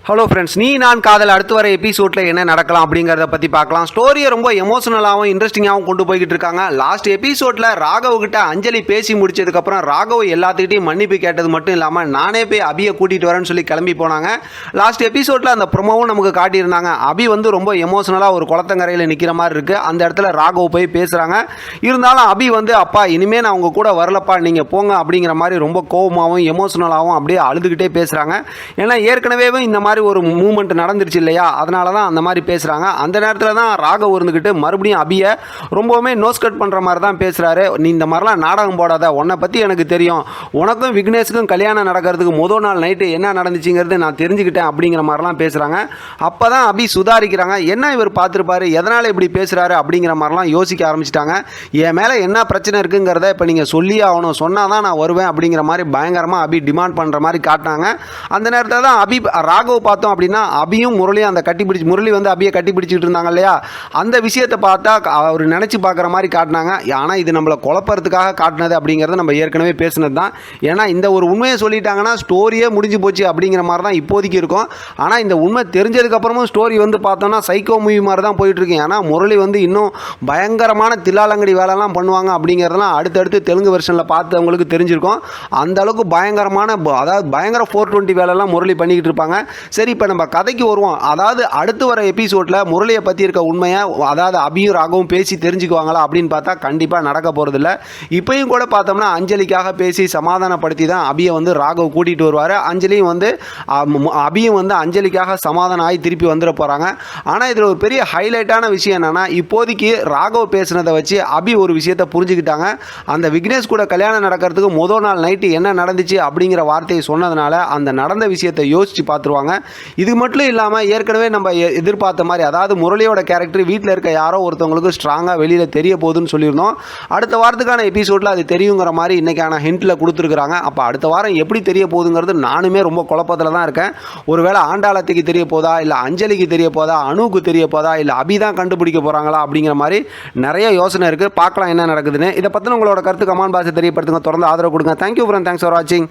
Hello friends, நீ நான் காதல் அடுத்து வர எபிசோடில் என்ன நடக்கலாம் அப்படிங்கிறத பற்றி பார்க்கலாம். ஸ்டோரியை ரொம்ப எமோஷனலாகவும் இன்ட்ரெஸ்டிங்காகவும் கொண்டு போய்கிட்டு இருக்காங்க. லாஸ்ட் எபிசோடில் ராகவ்கிட்ட அஞ்சலி பேசி முடிச்சதுக்கப்புறம் ராகவ் எல்லாத்துக்கிட்டையும் மன்னிப்பு கேட்டது மட்டும் இல்லாமல் நானே போய் அபியை கூட்டிகிட்டு வரேன்னு சொல்லி கிளம்பி போனாங்க. லாஸ்ட் எபிசோடில் அந்த ப்ரொமோவும் நமக்கு காட்டியிருந்தாங்க. அபி வந்து ரொம்ப எமோஷனலாக ஒரு குளத்தங்கரையில் நிற்கிற மாதிரி இருக்குது. அந்த இடத்துல ராகவ் போய் பேசுகிறாங்க. இருந்தாலும் அபி வந்து அப்பா இனிமேல் நான் உங்கள் கூட வரலப்பா, நீங்கள் போங்க அப்படிங்கிற மாதிரி ரொம்ப கோவமாகவும் எமோஷனலாகவும் அப்படியே அழுதுகிட்டே பேசுகிறாங்க. ஏன்னா ஏற்கனவே இந்த மாதிரி ஒரு மூமெண்ட் நடந்துருச்சு இல்லையா, அதனால தான் அந்த மாதிரி பேசுகிறாங்க. அந்த நேரத்தில் தான் ராகவ் இருந்துக்கிட்டு மறுபடியும் அபியை ரொம்பவுமே நோஸ் கட் பண்ணுற மாதிரி தான் பேசுகிறாரு. நீ இந்த மாதிரிலாம் நாடகம் போடாத, உன்னை பற்றி எனக்கு தெரியும், உனக்கும் விக்னேஷுக்கும் கல்யாணம் நடக்கிறதுக்கு முதல் நாள் நைட்டு என்ன நடந்துச்சுங்கிறது நான் தெரிஞ்சுக்கிட்டேன் அப்படிங்கிற மாதிரிலாம் பேசுகிறாங்க. அப்போ தான் அபி சுதாரிக்கிறாங்க. என்ன இவர் பார்த்துருப்பாரு, எதனால் இப்படி பேசுகிறாரு அப்படிங்கிற மாதிரிலாம் யோசிக்க ஆரம்பிச்சிட்டாங்க. என் மேலே என்ன பிரச்சனை இருக்குங்கிறத இப்போ நீங்கள் சொல்லியே ஆகணும், சொன்னால் தான் நான் வருவேன் அப்படிங்கிற மாதிரி பயங்கரமாக அபி டிமாண்ட் பண்ணுற மாதிரி காட்டினாங்க. அந்த நேரத்தில் தான் ராகவ் பார்த்தோம் அப்படின்னா அபியும் முரளியும் அந்த கட்டிப்பிடிச்சு முரளி வந்து அபியை கட்டிப்பிடிச்சிட்டு இருந்தாங்க இல்லையா, அந்த விஷயத்தை பார்த்தா அவர் நினச்சி பார்க்குற மாதிரி காட்டினாங்க. ஆனால் இது நம்மளை குழப்பறதுக்காக காட்டினது அப்படிங்கிறத நம்ம ஏற்கனவே பேசினது தான். ஏன்னா இந்த ஒரு உண்மையை சொல்லிட்டாங்கன்னா ஸ்டோரியே முடிஞ்சு போச்சு அப்படிங்கிற மாதிரி தான் இப்போதைக்கு இருக்கும். ஆனால் இந்த உண்மை தெரிஞ்சதுக்கப்புறமும் ஸ்டோரி வந்து பார்த்தோன்னா சைக்கோ மூவி மாதிரி தான் போயிட்டுருக்கு. ஏன்னா முரளி வந்து இன்னும் பயங்கரமான தில்லாலங்கடி வேலைலாம் பண்ணுவாங்க அப்படிங்கிறதெல்லாம் அடுத்தடுத்து தெலுங்கு வெர்ஷனில் பார்த்தவங்களுக்கு தெரிஞ்சிருக்கும். அந்த அளவுக்கு பயங்கரமான, அதாவது பயங்கர 420 வேலைலாம் முரளி பண்ணிக்கிட்டு இருப்பாங்க. சரி, இப்போ நம்ம கதைக்கு வருவோம். அதாவது அடுத்து வர எபிசோடில் முரளியை பற்றி இருக்க உண்மையை அதாவது அபியும் ராகவும் பேசி தெரிஞ்சுக்குவாங்களா அப்படின்னு பார்த்தா கண்டிப்பாக நடக்க போகிறதில்ல. இப்பயும் கூட பார்த்தோம்னா அஞ்சலிக்காக பேசி சமாதானப்படுத்தி தான் அபியை வந்து ராகவ் கூட்டிகிட்டு வருவார். அஞ்சலியும் வந்து அபியும் வந்து அஞ்சலிக்காக சமாதானம் ஆகி திருப்பி வந்துட போகிறாங்க. ஆனால் இதில் ஒரு பெரிய ஹைலைட்டான விஷயம் என்னென்னா, இப்போதைக்கு ராகவ் பேசுனதை வச்சு அபி ஒரு விஷயத்தை புரிஞ்சுக்கிட்டாங்க. அந்த விக்னேஷ் கூட கல்யாணம் நடக்கிறதுக்கு முதல் நாள் நைட்டு என்ன நடந்துச்சு அப்படிங்கிற வார்த்தையை சொன்னதுனால அந்த நடந்த விஷயத்தை யோசித்து பார்த்துருவாங்க. இது மட்டும் இல்லாமல் ஏற்கனவே நம்ம எதிர்பார்த்த மாதிரி, அதாவது முரளியோட கேரக்டர் வீட்டில் இருக்க யாரோ ஒருத்தவங்களுக்கு ஸ்ட்ராங்காக வெளியில் தெரிய போகுதுன்னு சொல்லியிருந்தோம். அடுத்த வாரத்துக்கான எபிசோடில் அது தெரியுங்கிற மாதிரி இன்றைக்கான ஹிண்ட்டில் கொடுத்துருக்குறாங்க. அப்போ அடுத்த வாரம் எப்படி தெரிய போகுதுங்கிறது நானுமே ரொம்ப குழப்பத்தில் தான் இருக்கேன். ஒருவேளை ஆண்டாளத்துக்கு தெரிய போதா, இல்லை அஞ்சலிக்கு தெரிய போதா, அணுவுக்கு தெரிய போதா, இல்லை அபி தான் கண்டுபிடிக்க போகிறாங்களா அப்படிங்கிற மாதிரி நிறைய யோசனை இருக்குது. பார்க்கலாம் என்ன நடக்குதுன்னு. இதை பற்றின உங்களோட கருத்து கமெண்ட் பாக்ஸில் தெரியப்படுத்துங்க. தொடர்ந்து ஆதரவு கொடுங்க. தேங்க்யூ ஃப்ரெண்ட், தேங்க்ஸ் ஃபார் வாட்சிங்.